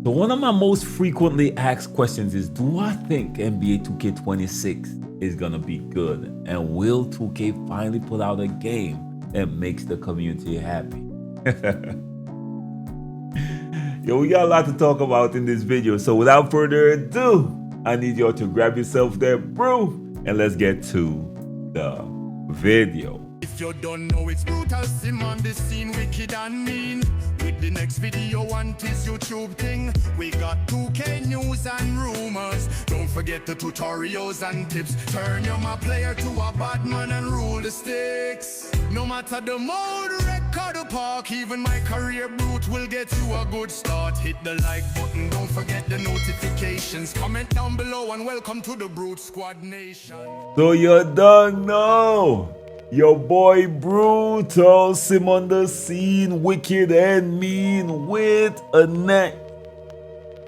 So one of my most frequently asked questions is, do I think NBA 2K26 is gonna be good? And will 2K finally put out a game that makes the community happy? Yo, we got a lot to talk about in this video. So without further ado, I need y'all to grab yourself that brew and let's get to the video. If you don't know, it's brutal sim on the scene, wicked and mean. With the next video on this YouTube thing, we got 2K news and rumors. Don't forget the tutorials and tips. Turn your my player to a bad man and rule the sticks. No matter the mode, record or park, even my career brute will get you a good start. Hit the like button, don't forget the notifications. Comment down below and welcome to the Brute Squad Nation. So you don't know. Your boy Brutal sim on the scene, wicked and mean, with a next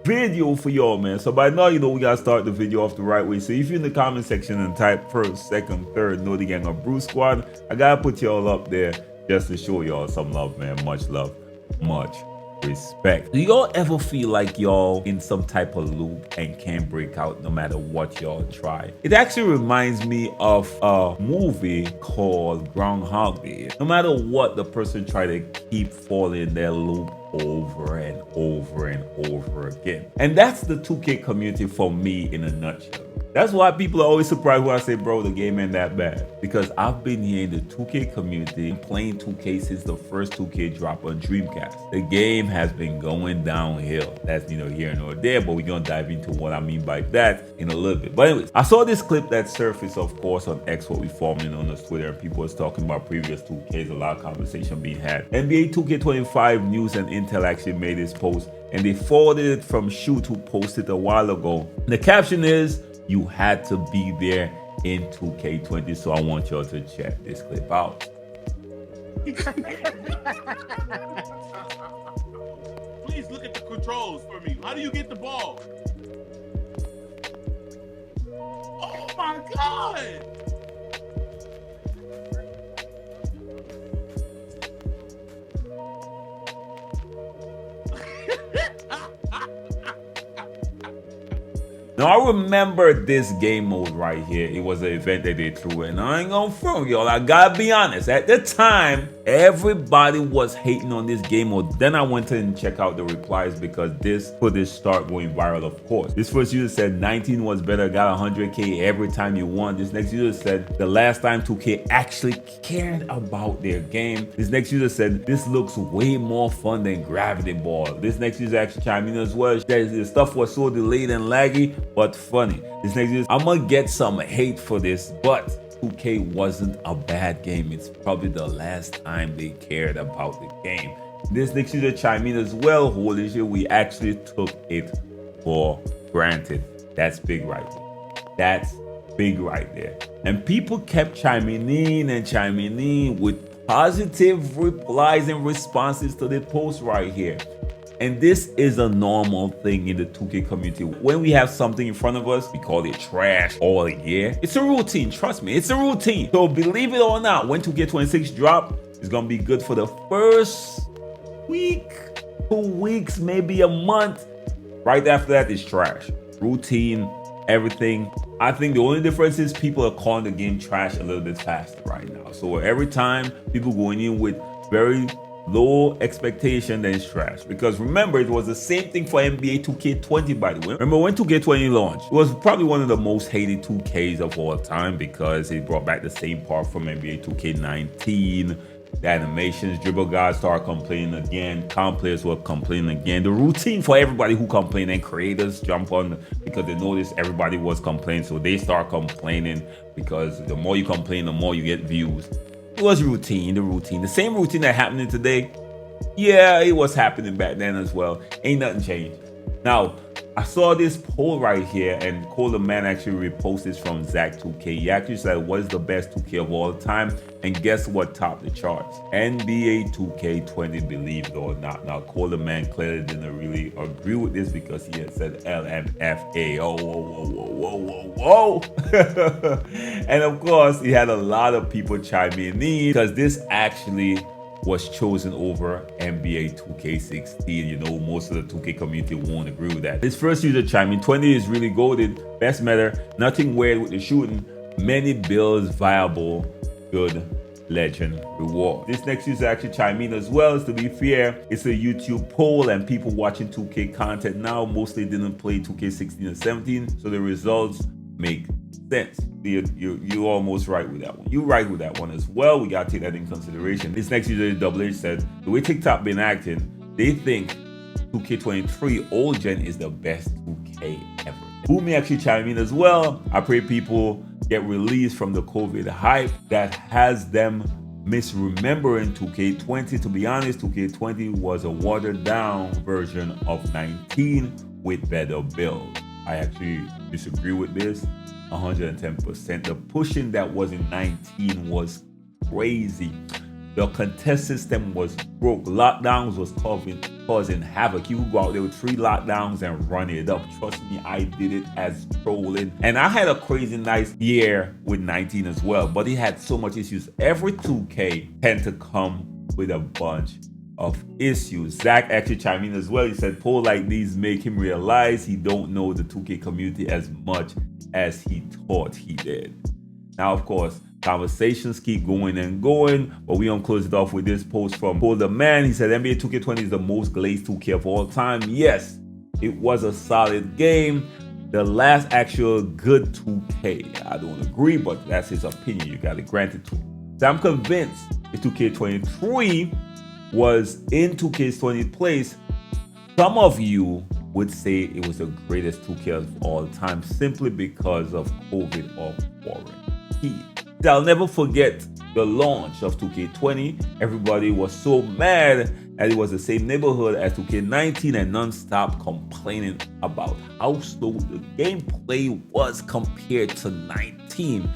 video for y'all, man. So by now, you know we gotta start the video off the right way. So if you're in the comment section and type first, second, third, know the gang of Brute Squad, I gotta put y'all up there just to show y'all some love, man. Much love, much respect. Do y'all ever feel like y'all in some type of loop and can't break out no matter what y'all try? It actually reminds me of a movie called Groundhog Day. No matter what, the person try to keep falling in their loop over and over and over again. And that's the 2K community for me in a nutshell. That's why people are always surprised when I say, bro, the game ain't that bad. Because I've been here in the 2K community playing 2K since the first 2K drop on Dreamcast. The game has been going downhill. That's neither here nor there, but we're gonna dive into what I mean by that in a little bit. But anyways, I saw this clip that surfaced, of course, on X, what we formerly known as Twitter, and people was talking about previous 2Ks, a lot of conversation being had. NBA 2K25 News and Intel actually made this post, and they forwarded it from Shoot, who posted a while ago. The caption is, "You had to be there in 2K20, so I want y'all to check this clip out." Please look at the controls for me. How do you get the ball? Oh my God! Now I remember this game mode right here. It was an event that they threw in. I ain't gonna front y'all. I gotta be honest. At the time, everybody was hating on this game mode. Then I went in and checked out the replies because this put this start going viral, of course. This first user said 19 was better, got 100K every time you won. This next user said the last time 2K actually cared about their game. This next user said this looks way more fun than Gravity Ball. This next user actually chimed in as well. The stuff was so delayed and laggy, but funny. This next user, I'm gonna get some hate for this, but 2K wasn't a bad game. It's probably the last time they cared about the game. This next user chimed in as well. Holy shit, we actually took it for granted. That's big right there. That's big right there. And people kept chiming in with positive replies and responses to the post right here. And this is a normal thing in the 2K community. When we have something in front of us, we call it trash all year. It's a routine, trust me, it's a routine. So believe it or not, when 2K26 drop, it's gonna be good for the first week, 2 weeks, maybe a month. Right after that, it's trash. Routine, everything. I think the only difference is people are calling the game trash a little bit faster right now. So every time people going in with very low expectation, then it's trash. Because remember, it was the same thing for NBA 2K20, by the way. Remember when 2K20 launched? It was probably one of the most hated 2Ks of all time because it brought back the same part from NBA 2K19. The animations, dribble guys started complaining again, comp players were complaining again. The routine for everybody who complained, and creators jump on because they noticed everybody was complaining, so they start complaining because the more you complain, the more you get views. It was routine, the same routine that happening today. Yeah, it was happening back then as well. Ain't nothing changed. Now, I saw this poll right here, and Cole the Man actually reposted this from Zach2K. He actually said, what is the best 2K of all time? And guess what topped the charts? NBA 2K20, believe it or not. Now, Cole the Man clearly didn't really agree with this because he had said LMFA. Oh, whoa. And of course, he had a lot of people chiming in because this actually was chosen over NBA 2K16. You know, most of the 2K community won't agree with that. This first user chime in, 20 is really goated. Best matter, nothing weird with the shooting. Many builds viable, good legend reward. This next user actually chime in as well. To be fair, it's a YouTube poll and people watching 2K content now mostly didn't play 2K16 and 17, so the results make sense. You're almost right with that one. You're right with that one as well. We gotta take that in consideration. This next user, Double H, said the way TikTok been acting, they think 2K23 old gen is the best 2K ever. Boomy actually chime in as well. I pray people get released from the COVID hype that has them misremembering 2K20. To be honest, 2K20 was a watered down version of 19 with better build. I actually disagree with this 110%. The pushing that was in 19 was crazy. The contest system was broke. Lockdowns was causing havoc. You could go out there with 3 lockdowns and run it up. Trust me, I did it as trolling. And I had a crazy nice year with 19 as well, but it had so much issues. Every 2K tend to come with a bunch of issues. Zach actually chimed in as well. He said polls like these make him realize he don't know the 2K community as much as he thought he did. Now, of course, conversations keep going and going, but we gonna close it off with this post from Paul the Man. He said NBA 2K20 is the most glazed 2K of all time. Yes, it was a solid game. The last actual good 2K. I don't agree, but that's his opinion. You gotta grant it to him. So I'm convinced if 2K23 was in 2K's 20th place, some of you would say it was the greatest 2K of all time simply because of COVID or quarantine. I'll never forget the launch of 2K20. Everybody was so mad that it was the same neighborhood as 2K19 and non-stop complaining about how slow the gameplay was compared to 19.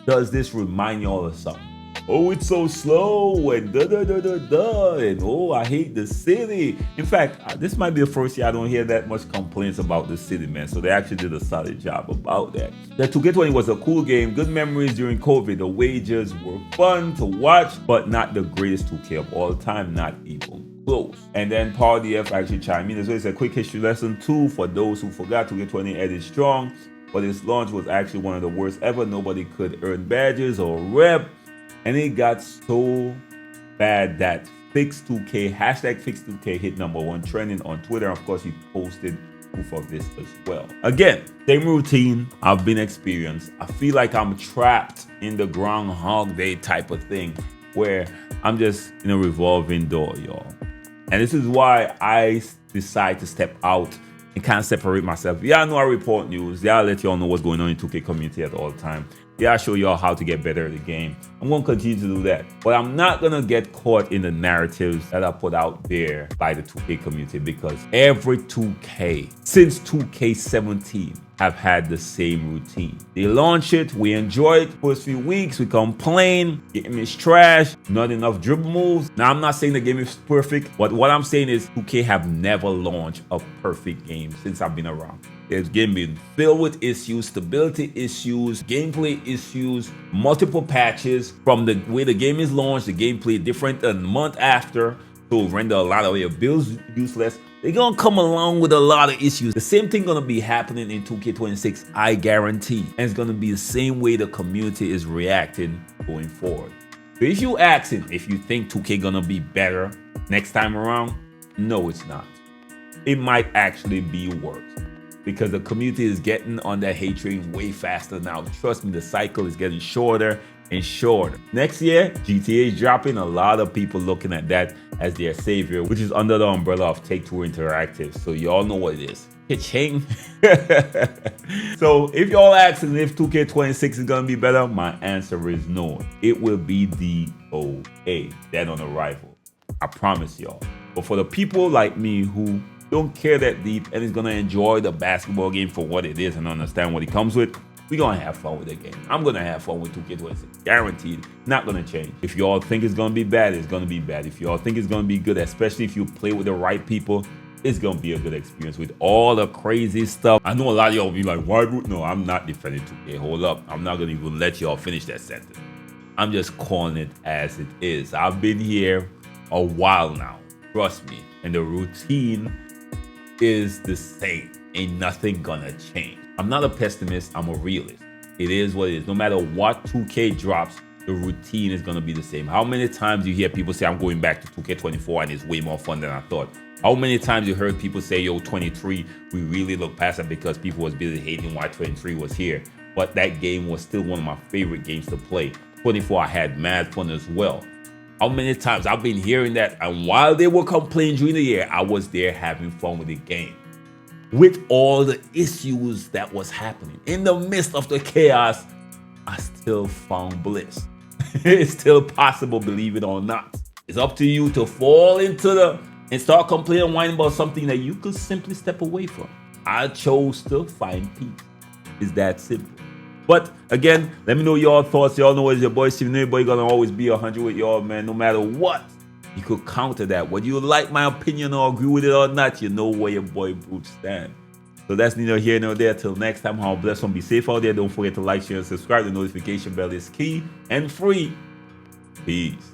Does this remind you all of something? Oh, it's so slow and and oh, I hate the city. In fact, this might be the first year I don't hear that much complaints about the city, man. So they actually did a solid job about that. The 2K20 was a cool game, good memories during COVID. The wages were fun to watch, but not the greatest 2K of all time, not even close. And then Paul DF actually chimed in as well. It's a quick history lesson too for those who forgot. 2K20 ended strong, but its launch was actually one of the worst ever. Nobody could earn badges or rep. And it got so bad that Fix2K, hashtag Fix2K hit #1 trending on Twitter. Of course, he posted proof of this as well. Again, same routine I've been experienced. I feel like I'm trapped in the Groundhog Day type of thing where I'm just in a revolving door, y'all. And this is why I decide to step out and kind of separate myself. Yeah, I know I report news. Yeah, I let y'all know what's going on in 2K community at all time. Yeah, I show y'all how to get better at the game. I'm gonna continue to do that. But I'm not gonna get caught in the narratives that are put out there by the 2K community, because every 2K since 2K17 have had the same routine. They launch it, we enjoy it first few weeks, we complain, game is trash, not enough dribble moves. Now, I'm not saying the game is perfect, but what I'm saying is 2K have never launched a perfect game since I've been around. This game been filled with issues, stability issues, gameplay issues, multiple patches. From the way the game is launched, the gameplay different a month after, so render a lot of your builds useless. They're gonna come along with a lot of issues. The same thing gonna be happening in 2K26, I guarantee. And it's gonna be the same way the community is reacting going forward. So if you asking if you think 2K gonna be better next time around, no, it's not. It might actually be worse, because the community is getting on that hate train way faster now. Trust me, the cycle is getting shorter and shorter. Next year, GTA is dropping. A lot of people looking at that as their savior, which is under the umbrella of Take-Two Interactive. So y'all know what it is. Ka-ching. So if y'all asking if 2K26 is gonna be better, my answer is no. It will be DOA, dead on arrival. I promise y'all. But for the people like me who don't care that deep and is gonna enjoy the basketball game for what it is and understand what it comes with, we gonna have fun with the game. I'm gonna have fun with 2K26, guaranteed. Not gonna change. If y'all think it's gonna be bad, it's gonna be bad. If y'all think it's gonna be good, especially if you play with the right people, it's gonna be a good experience with all the crazy stuff. I know a lot of y'all will be like, why? No, I'm not defending 2K. Hold up, I'm not gonna even let y'all finish that sentence. I'm just calling it as it is. I've been here a while now. Trust me. And the routine is the same. Ain't nothing gonna change. I'm not a pessimist, I'm a realist. It is what it is. No matter what 2K drops, the routine is gonna be the same. How many times you hear people say I'm going back to 2K24 and it's way more fun than I thought? How many times you heard people say, yo, 23, we really look past it because people was busy hating why 23 was here. But that game was still one of my favorite games to play. 24, I had mad fun as well. How many times I've been hearing that, and while they were complaining during the year, I was there having fun with the game. With all the issues that was happening, in the midst of the chaos, I still found bliss. It's still possible, believe it or not. It's up to you to fall into and start complaining and whining about something that you could simply step away from. I chose to find peace. It's that simple. But again, let me know your thoughts. Y'all know it's your boy Steve. Everybody gonna always be 100 with y'all, man. No matter what, you could counter that. Whether you like my opinion or agree with it or not, you know where your boy Brute stands. So that's neither here nor there. Till next time, how blessed one. Be safe out there. Don't forget to like, share, and subscribe. The notification bell is key and free. Peace.